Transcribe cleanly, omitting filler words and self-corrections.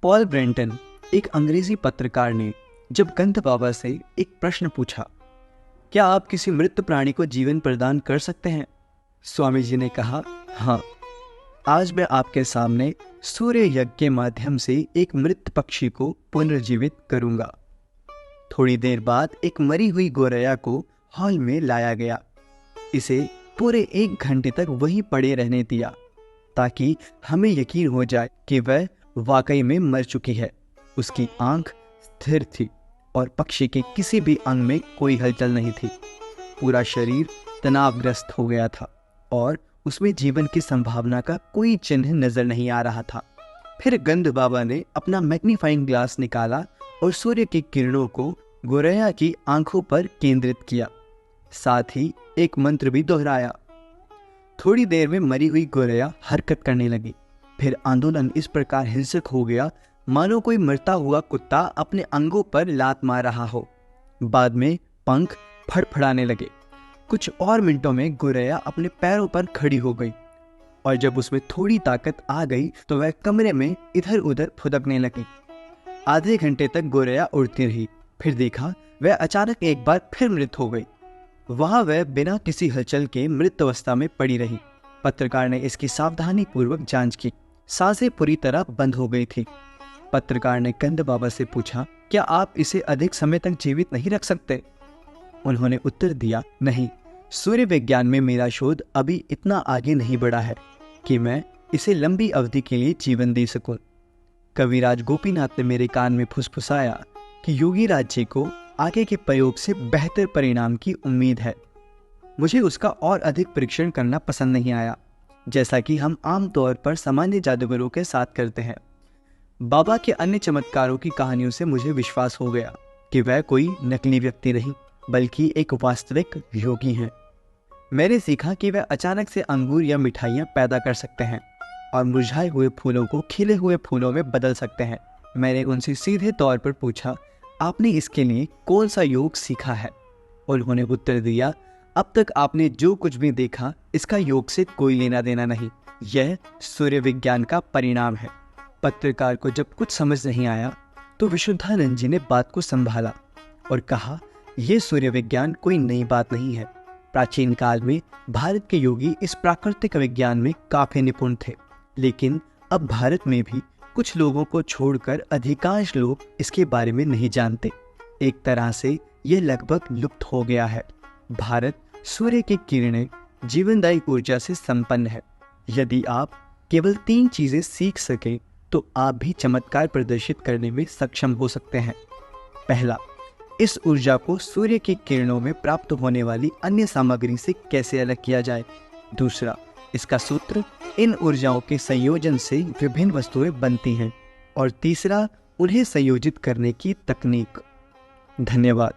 Paul Brenton, एक अंग्रेजी पत्रकार ने जब गंध बाबा से एक प्रश्न पूछा, क्या आप किसी मृत प्राणी को जीवन प्रदान कर सकते हैं? स्वामी जी ने कहा, हाँ, आज मैं आपके सामने सूर्य यज्ञ के माध्यम से एक मृत पक्षी को पुनर्जीवित करूंगा। थोड़ी देर बाद एक मरी हुई गोरैया को हॉल में लाया गया। इसे पूरे 1 घंटे तक वहीं पड़े रहने दिया ताकि हमें यकीन हो जाए कि वह वाकई में मर चुकी है। उसकी आंख स्थिर थी और पक्षी के किसी भी अंग में कोई हलचल नहीं थी। पूरा शरीर तनावग्रस्त हो गया था और उसमें जीवन की संभावना का कोई चिन्ह नजर नहीं आ रहा था। फिर गंध बाबा ने अपना मैग्नीफाइंग ग्लास निकाला और सूर्य की किरणों को गोरैया की आंखों पर केंद्रित किया। साथ ही एक मंत्र भी दोहराया। थोड़ी देर में मरी हुई गोरैया हरकत करने लगी। फिर आंदोलन इस प्रकार हिंसक हो गया मानो कोई मरता हुआ कुत्ता अपने अंगों पर लात मार रहा हो। बाद में पंख फड़फड़ाने लगे। कुछ और मिनटों में गोरैया अपने पैरों पर खड़ी हो गई और जब उसमें थोड़ी ताकत आ गई तो वह कमरे में इधर उधर फुदकने लगी। आधे घंटे तक गोरैया उड़ती रही। फिर देखा वह अचानक एक बार फिर मृत हो गई। वहां वह बिना किसी हलचल के मृत अवस्था में पड़ी रही। पत्रकार ने इसकी सावधानी पूर्वक जांच की। सांसें पूरी तरह बंद हो गई थी। पत्रकार ने गंध बाबा से पूछा, क्या आप इसे अधिक समय तक जीवित नहीं रख सकते? उन्होंने उत्तर दिया, नहीं, सूर्य विज्ञान में मेरा शोध अभी इतना आगे नहीं बढ़ा है कि मैं इसे लंबी अवधि के लिए जीवन दे सकूं। कविराज गोपीनाथ ने मेरे कान में फुसफुसाया कि योगी राज जी को आगे के प्रयोग से बेहतर परिणाम की उम्मीद है। मुझे उसका और अधिक परीक्षण करना पसंद नहीं आया, जैसा कि हम आमतौर पर सामान्य जादूगरों के साथ करते हैं। बाबा के अन्य चमत्कारों की कहानियों से मुझे विश्वास हो गया कि वह कोई नकली व्यक्ति नहीं बल्कि एक वास्तविक योगी हैं। मैंने सीखा कि वह अचानक से अंगूर या मिठाइयाँ पैदा कर सकते हैं और मुरझाए हुए फूलों को खिले हुए फूलों में बदल सकते हैं। मैंने उनसे सीधे तौर पर पूछा, आपने इसके लिए कौन सा योग सीखा है? उन्होंने उत्तर दिया, अब तक आपने जो कुछ भी देखा इसका योग से कोई लेना देना नहीं, यह सूर्य विज्ञान का परिणाम है। पत्रकार को जब कुछ समझ नहीं आया तो विशुद्धानंद जी ने बात को संभाला और कहा, यह सूर्य विज्ञान कोई नई बात नहीं है। प्राचीन काल में भारत के योगी इस प्राकृतिक विज्ञान में काफी निपुण थे, लेकिन अब भारत में भी कुछ लोगों को छोड़कर अधिकांश लोग इसके बारे में नहीं जानते। एक तरह से यह लगभग लुप्त हो गया है। भारत सूर्य की किरणें जीवनदायी ऊर्जा से संपन्न है। यदि आप केवल 3 चीजें सीख सकें तो आप भी चमत्कार प्रदर्शित करने में सक्षम हो सकते हैं। पहला, इस ऊर्जा को सूर्य की किरणों में प्राप्त होने वाली अन्य सामग्री से कैसे अलग किया जाए। दूसरा, इसका सूत्र, इन ऊर्जाओं के संयोजन से विभिन्न वस्तुएं बनती हैं। और तीसरा, उन्हें संयोजित करने की तकनीक। धन्यवाद।